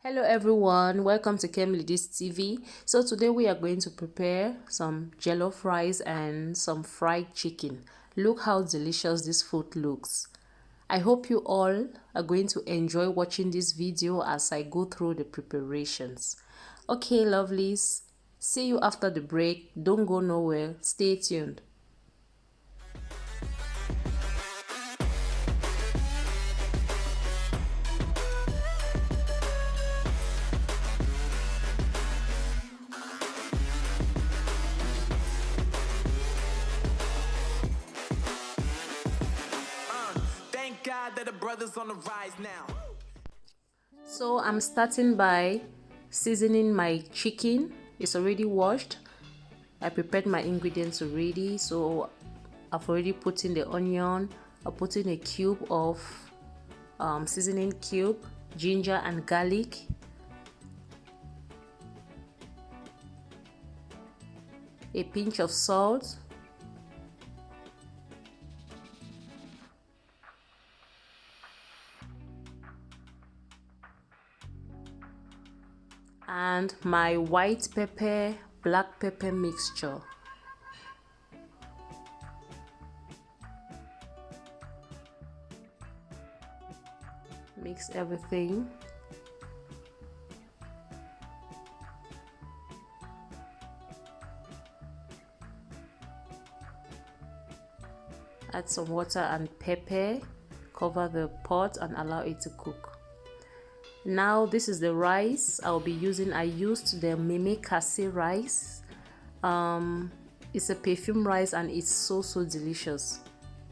Hello everyone, welcome to Kemlidis TV. So today we are going to prepare some jollof rice and some fried chicken. Look how delicious this food looks. I hope you all are going to enjoy watching this video as I go through the preparations. Okay lovelies, see you after the break. Don't go nowhere, stay tuned. That the brothers on the rise now. So I'm starting by seasoning my chicken. It's already washed. I prepared my ingredients already, so I've already put in the onion. I put in a cube of seasoning cube, ginger and garlic, a pinch of salt, and my white pepper, black pepper mixture. Mix everything. Add some water and pepper. Cover the pot and allow it to cook. Now this is the rice I'll be using. I used the Meme Kasi rice. It's a perfume rice and it's so delicious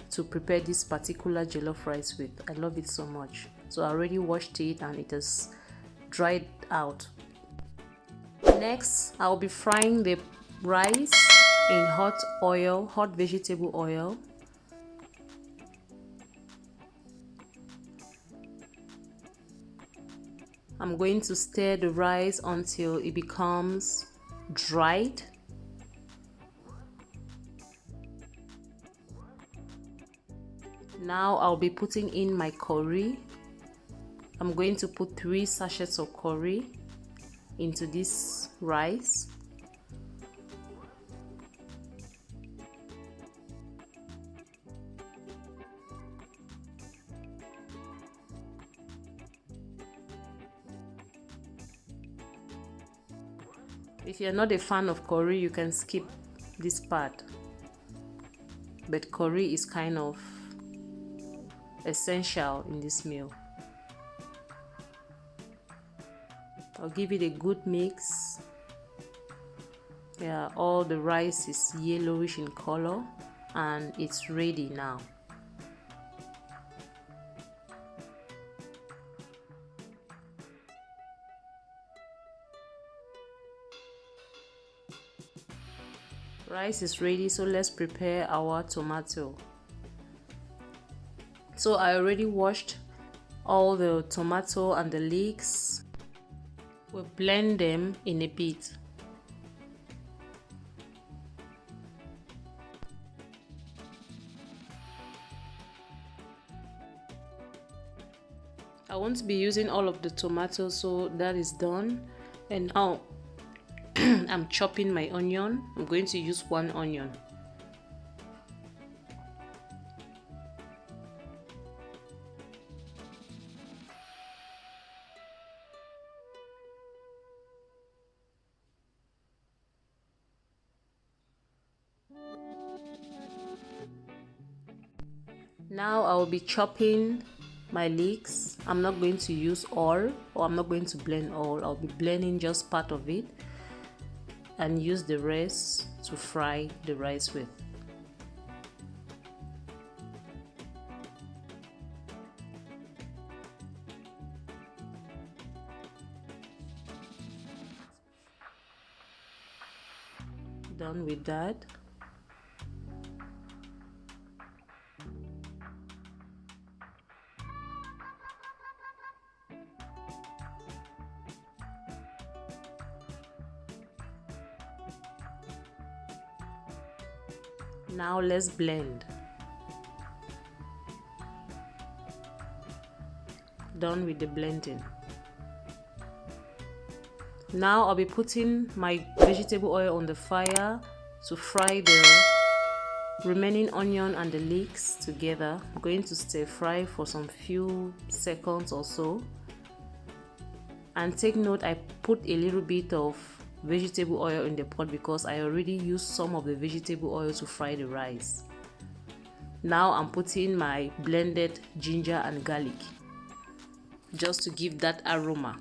to prepare this particular jollof rice with. I love it so much. So I already washed it and it is dried out. Next, I'll be frying the rice in hot oil, hot vegetable oil. I'm going to stir the rice until it becomes dried. Now I'll be putting in my curry. I'm going to put 3 sachets of curry into this rice. If you're not a fan of curry, you can skip this part. But curry is kind of essential in this meal. I'll give it a good mix. Yeah, all the rice is yellowish in color and it's ready now. Rice is ready, so let's prepare our tomato. So I already washed all the tomato and the leeks. We'll blend them in a bit. I won't be using all of the tomato, so that is done. And now I'm chopping my onion. I'm going to use 1 onion. Now I will be chopping my leeks. I'm not going to use all, or I'm not going to blend all. I'll be blending just part of it and use the rest to fry the rice with. Done with that. Now let's blend. Done with the blending. Now I'll be putting my vegetable oil on the fire to fry the remaining onion and the leeks together. I'm going to stir fry for some few seconds or so. And take note, I put a little bit of vegetable oil in the pot because I already used some of the vegetable oil to fry the rice. Now I'm putting my blended ginger and garlic just to give that aroma.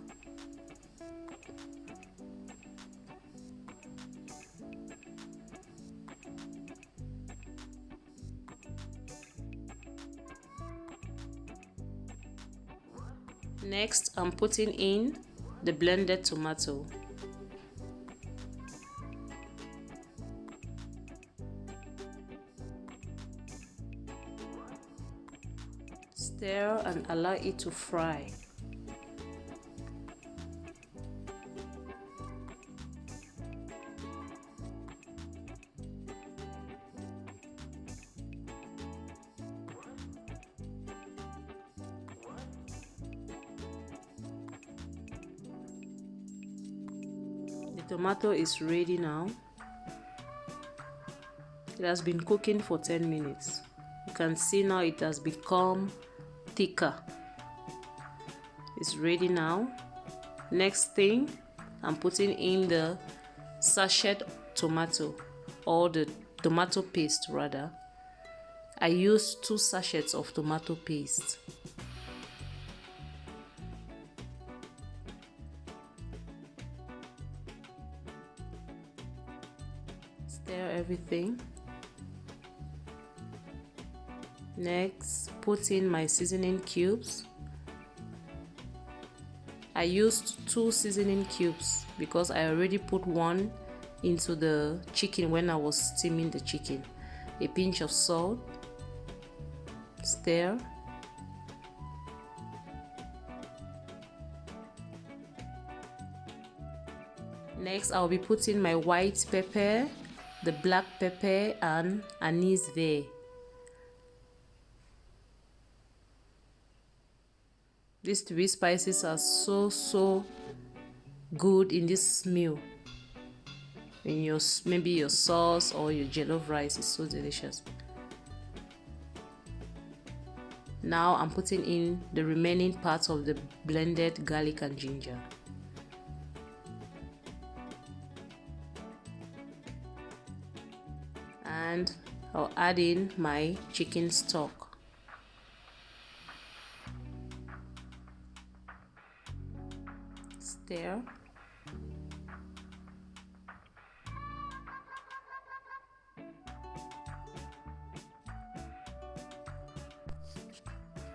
Next, I'm putting in the blended tomato. Stir and allow it to fry. The tomato is ready now. It has been cooking for 10 minutes. You can see now it has become thicker. It's ready now. Next thing, I'm putting in the sachet tomato, or the tomato paste rather. I used 2 sachets of tomato paste. Stir everything. Next, put in my seasoning cubes. I used 2 seasoning cubes because I already put one into the chicken when I was steaming the chicken. A pinch of salt. Stir. Next, I'll be putting my white pepper, the black pepper, and anise vert. These 3 spices are so good in this meal. In your maybe your sauce or your jollof rice is so delicious. Now I'm putting in the remaining parts of the blended garlic and ginger. And I'll add in my chicken stock. Stir.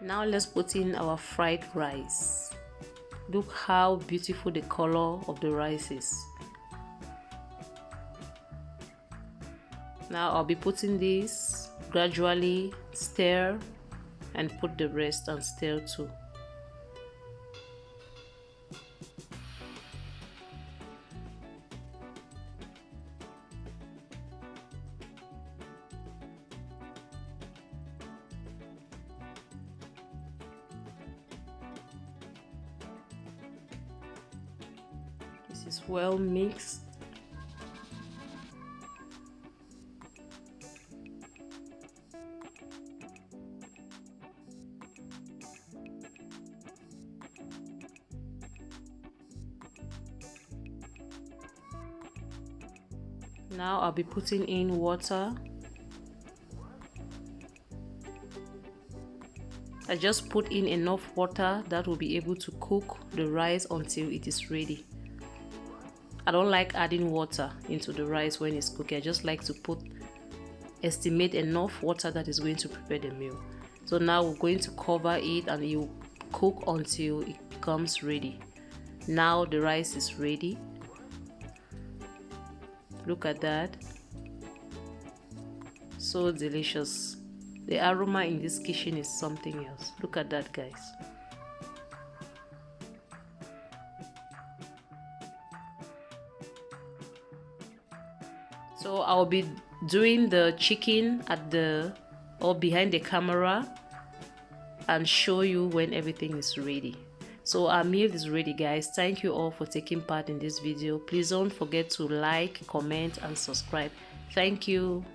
Now let's put in our fried rice. Look how beautiful the color of the rice is. Now I'll be putting this, gradually stir and put the rest and stir too. This is well mixed. Now I'll be putting in water. I just put in enough water that will be able to cook the rice until it is ready. I don't like adding water into the rice when it's cooking. I just like to estimate enough water that is going to prepare the meal. So now we're going to cover it and you cook until it becomes ready. Now the rice is ready. Look at that. So delicious. The aroma in this kitchen is something else. Look at that, guys. So I'll be doing the chicken behind the camera and show you when everything is ready. So our meal is ready, guys. Thank you all for taking part in this video. Please don't forget to like, comment and subscribe. Thank you.